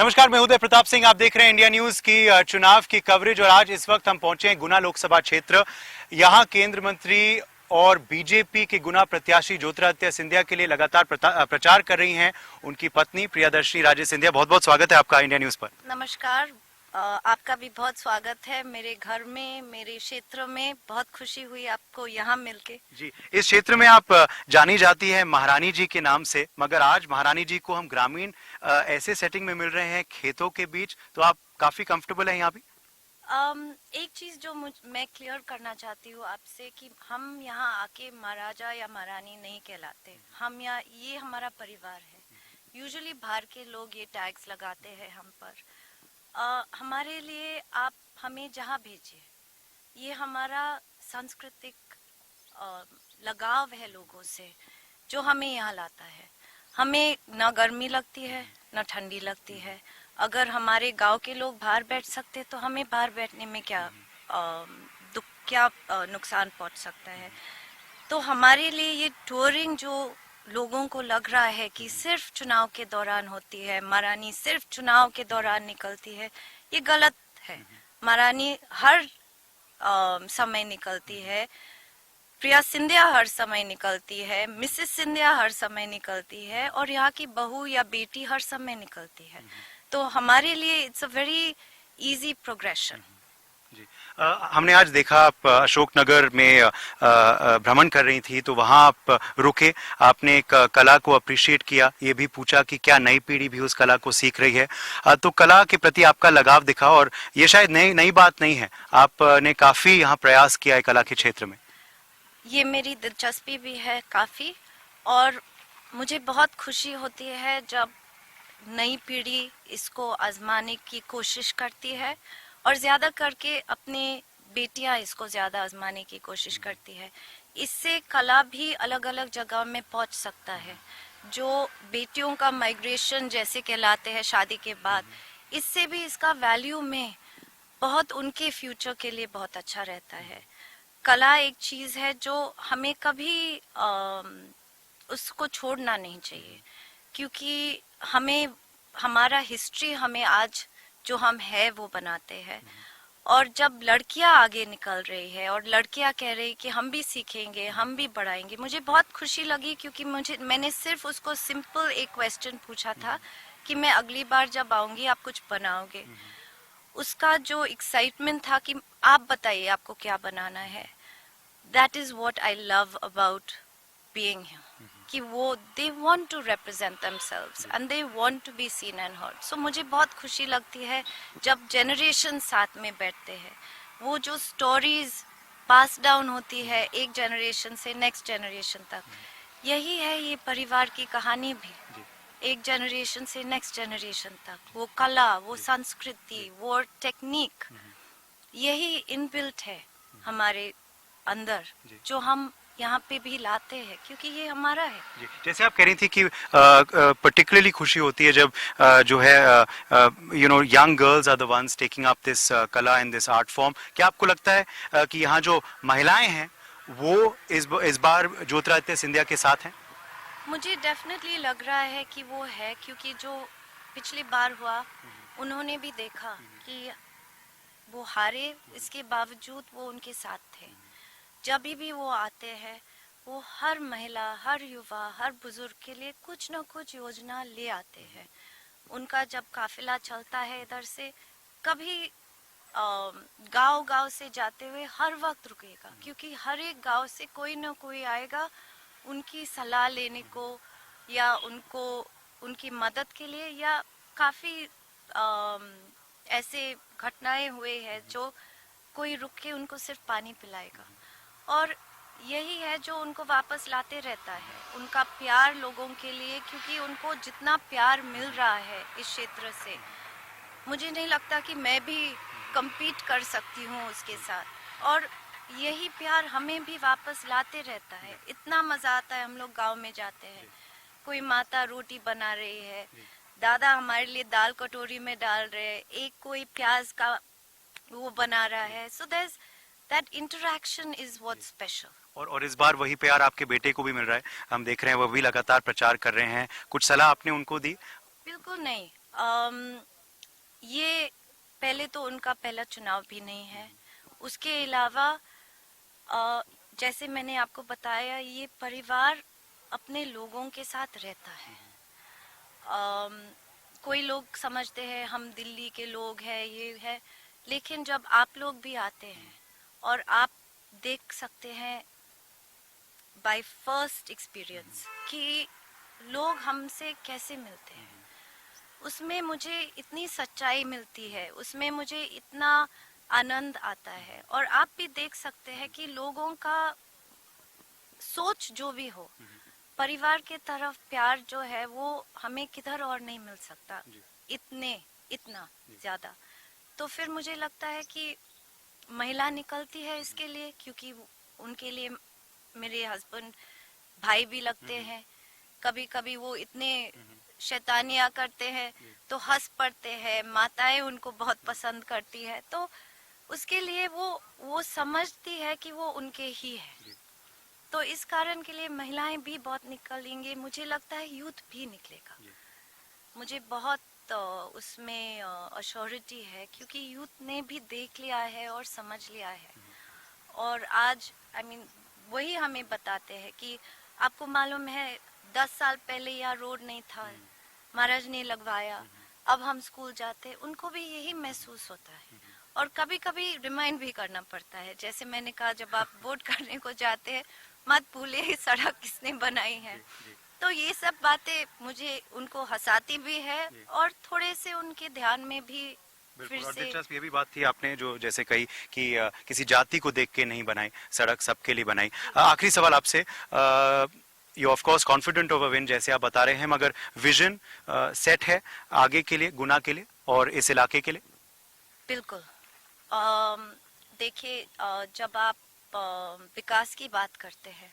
नमस्कार, मैं उदय प्रताप सिंह। आप देख रहे हैं इंडिया न्यूज की चुनाव की कवरेज और आज इस वक्त हम पहुंचे हैं गुना लोकसभा क्षेत्र। यहां केंद्र मंत्री और बीजेपी के गुना प्रत्याशी ज्योतिरादित्य सिंधिया के लिए लगातार प्रचार कर रही हैं उनकी पत्नी प्रियदर्शनी राजे सिंधिया। बहुत बहुत स्वागत है आपका इंडिया न्यूज पर। नमस्कार, आपका भी बहुत स्वागत है मेरे घर में, मेरे क्षेत्र में। बहुत खुशी हुई आपको यहाँ मिलके। जी, इस क्षेत्र में आप जानी जाती है महारानी जी के नाम से, मगर आज महारानी जी को हम ग्रामीण ऐसे सेटिंग में मिल रहे हैं खेतों के बीच, तो आप काफी कंफर्टेबल है यहाँ भी? एक चीज जो मैं क्लियर करना चाहती हूँ आपसे कि हम यहाँ आके महाराजा या महारानी नहीं कहलाते। हम यहाँ, ये हमारा परिवार है। यूजुअली बाहर के लोग ये टैग्स लगाते हैं हम पर। हमारे लिए आप हमें जहाँ भेजिए, ये हमारा सांस्कृतिक लगाव है लोगों से जो हमें यहाँ लाता है। हमें न गर्मी लगती है न ठंडी लगती है। अगर हमारे गांव के लोग बाहर बैठ सकते तो हमें बाहर बैठने में क्या नुकसान पहुंच सकता है। तो हमारे लिए ये टूरिंग जो लोगों को लग रहा है कि सिर्फ चुनाव के दौरान होती है, महारानी सिर्फ चुनाव के दौरान निकलती है, ये गलत है। महारानी हर समय निकलती है, प्रिया सिंधिया हर समय निकलती है, मिसेस सिंधिया हर समय निकलती है और यहाँ की बहू या बेटी हर समय निकलती है। तो हमारे लिए it's a very easy progression. जी, हमने आज देखा आप अशोकनगर में भ्रमण कर रही थी, तो वहां आप रुके, आपने एक कला को अप्रिशिएट किया, ये भी पूछा कि क्या नई पीढ़ी भी उस कला को सीख रही है। तो कला के प्रति आपका लगाव दिखा और ये शायद नई बात नहीं है, आपने काफी यहाँ प्रयास किया है कला के क्षेत्र में। ये मेरी दिलचस्पी भी है काफी, और मुझे बहुत खुशी होती है जब नई पीढ़ी इसको आजमाने की कोशिश करती है और ज्यादा करके अपने बेटियां इसको ज्यादा आजमाने की कोशिश करती है। इससे कला भी अलग अलग जगह में पहुंच सकता है। जो बेटियों का माइग्रेशन जैसे कहलाते हैं शादी के बाद, इससे भी इसका वैल्यू में बहुत उनके फ्यूचर के लिए बहुत अच्छा रहता है। कला एक चीज है जो हमें कभी उसको छोड़ना नहीं चाहिए, क्योंकि हमें हमारा हिस्ट्री हमें आज जो हम है वो बनाते हैं। और जब लड़कियां आगे निकल रही है और लड़कियां कह रही कि हम भी सीखेंगे, हम भी बढ़ाएंगे, मुझे बहुत खुशी लगी, क्योंकि मैंने सिर्फ उसको सिंपल एक क्वेश्चन पूछा था कि मैं अगली बार जब आऊंगी आप कुछ बनाओगे। उसका जो एक्साइटमेंट था कि आप बताइए आपको क्या बनाना है। That is what I love about being here, कि वो they want to represent themselves and they want to be seen and heard. So मुझे बहुत खुशी लगती है जब जनरेशन साथ में बैठते हैं। वो जो स्टोरीज पास डाउन होती है एक जनरेशन से नेक्स्ट जनरेशन तक, यही है ये परिवार की कहानी भी, एक जनरेशन से नेक्स्ट जनरेशन तक। वो कला, वो संस्कृति, वो टेक्निक, यही इनबिल्ट है हमारे अंदर, जो हम यहाँ पे भी लाते हैं, क्योंकि ये हमारा है। जी, जैसे आप कह रही थी कि पर्टिकुलरली खुशी होती है जब जो है young girls are the ones taking up this कला एंड दिस आर्ट फॉर्म। क्या आपको लगता है कि यहाँ जो महिलाएं हैं वो इस बार ज्योतिरादित्य सिंधिया के साथ हैं? मुझे डेफिनेटली लग रहा है कि वो है, क्योंकि जो पिछली बार हुआ उन्होंने भी देखा कि वो हारे, इसके बावजूद वो उनके साथ थे। जब भी वो आते हैं वो हर महिला, हर युवा, हर बुजुर्ग के लिए कुछ न कुछ योजना ले आते हैं। उनका जब काफिला चलता है इधर से, कभी गांव से जाते हुए हर वक्त रुकेगा, क्योंकि हर एक गांव से कोई न कोई आएगा उनकी सलाह लेने को या उनको उनकी मदद के लिए। या काफी ऐसे घटनाएं हुए हैं जो कोई रुक के उनको सिर्फ पानी पिलाएगा, और यही है जो उनको वापस लाते रहता है, उनका प्यार लोगों के लिए। क्योंकि उनको जितना प्यार मिल रहा है इस क्षेत्र से, मुझे नहीं लगता कि मैं भी compete कर सकती हूँ उसके साथ। और यही प्यार हमें भी वापस लाते रहता है। इतना मजा आता है, हम लोग गांव में जाते हैं, कोई माता रोटी बना रही है, दादा हमारे लिए दाल कटोरी में डाल रहे हैं, एक कोई प्याज का वो बना रहा है। So that interaction is what special. और इस बार वही प्यार आपके बेटे को भी मिल रहा है, हम देख रहे हैं, वो भी लगातार प्रचार कर रहे हैं। कुछ सलाह आपने उनको दी? बिल्कुल नहीं, ये पहले तो उनका पहला चुनाव भी नहीं है। उसके अलावा जैसे मैंने आपको बताया, ये परिवार अपने लोगों के साथ रहता है। कोई लोग समझते हैं हम दिल्ली के लोग हैं, ये है, लेकिन जब आप लोग भी आते हैं और आप देख सकते हैं बाय फर्स्ट एक्सपीरियंस कि लोग हमसे कैसे मिलते हैं, उसमें मुझे इतनी सच्चाई मिलती है, उसमें मुझे इतना आनंद आता है। और आप भी देख सकते हैं कि लोगों का सोच जो भी हो, परिवार के तरफ प्यार जो है वो हमें किधर और नहीं मिल सकता, इतना ज्यादा। तो फिर मुझे लगता है कि महिला निकलती है इसके लिए, क्योंकि उनके लिए मेरे हस्बैंड भाई भी लगते हैं। कभी कभी वो इतने शैतानियां करते हैं तो हंस पड़ते हैं, माताएं उनको बहुत पसंद करती है, तो उसके लिए वो समझती है कि वो उनके ही है। तो इस कारण के लिए महिलाएं भी बहुत निकलेंगे, मुझे लगता है यूथ भी निकलेगा। मुझे बहुत उसमें अश्योरिटी है, क्योंकि यूथ ने भी देख लिया है और समझ लिया है। और आज वही हमें बताते हैं कि आपको मालूम है 10 साल पहले यहाँ रोड नहीं था, महाराज ने लगवाया, अब हम स्कूल जाते, उनको भी यही महसूस होता है। और कभी कभी रिमाइंड भी करना पड़ता है, जैसे मैंने कहा, जब आप वोट करने को जाते हैं मत भूले ये सड़क किसने बनाई है। तो ये सब बातें मुझे उनको हंसाती भी है और थोड़े से उनके ध्यान में भी फिर और से। दिलचस्प ये भी बात थी आपने जो जैसे कही कि किसी जाति को देख के नहीं बनाई सड़क, सबके लिए बनाई। आखिरी सवाल आपसे, you of course confident of a win जैसे आप बता रहे हैं, मगर विजन सेट है आगे के लिए, गुना के लिए और इस इलाके के लिए? बिल्कुल। देखिए, जब आप विकास की बात करते हैं,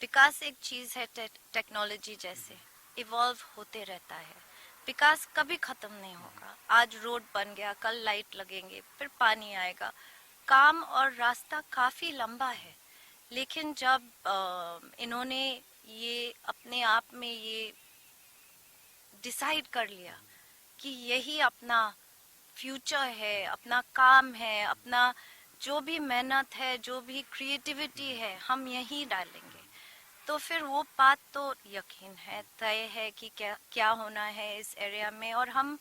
विकास एक चीज है टेक्नोलॉजी जैसे इवॉल्व होते रहता है। विकास कभी खत्म नहीं होगा। आज रोड बन गया, कल लाइट लगेंगे, फिर पानी आएगा। काम और रास्ता काफी लंबा है, लेकिन जब इन्होंने ये अपने आप में ये डिसाइड कर लिया कि यही अपना फ्यूचर है, अपना काम है, अपना जो भी मेहनत है, जो भी क्रिएटिविटी है, हम यही डालेंगे, तो फिर वो बात तो यकीन है, तय है कि क्या होना है इस एरिया में। और हम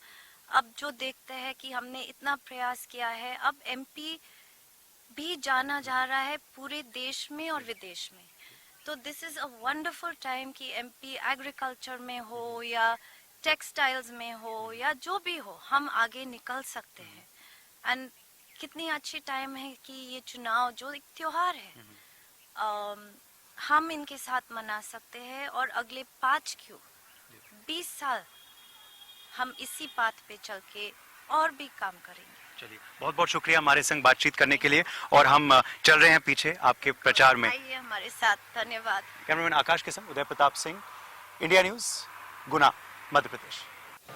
अब जो देखते हैं कि हमने इतना प्रयास किया है, अब एमपी भी जाना जा रहा है पूरे देश में और विदेश में। तो this is a wonderful time कि एमपी एग्रीकल्चर में हो या टेक्सटाइल्स में हो या जो भी हो, हम आगे निकल सकते हैं। एंड कितनी अच्छी टाइम है कि ये चुनाव जो एक त्योहार है, हम इनके साथ मना सकते हैं, और अगले 5 क्यों 20 साल हम इसी बात पे चल के और भी काम करेंगे। चलिए, बहुत बहुत शुक्रिया हमारे संग बातचीत करने के लिए, और हम चल रहे हैं पीछे आपके प्रचार में। आइए हमारे साथ। धन्यवाद। कैमरामैन आकाश के संग उदय प्रताप सिंह, इंडिया न्यूज, गुना, मध्य प्रदेश।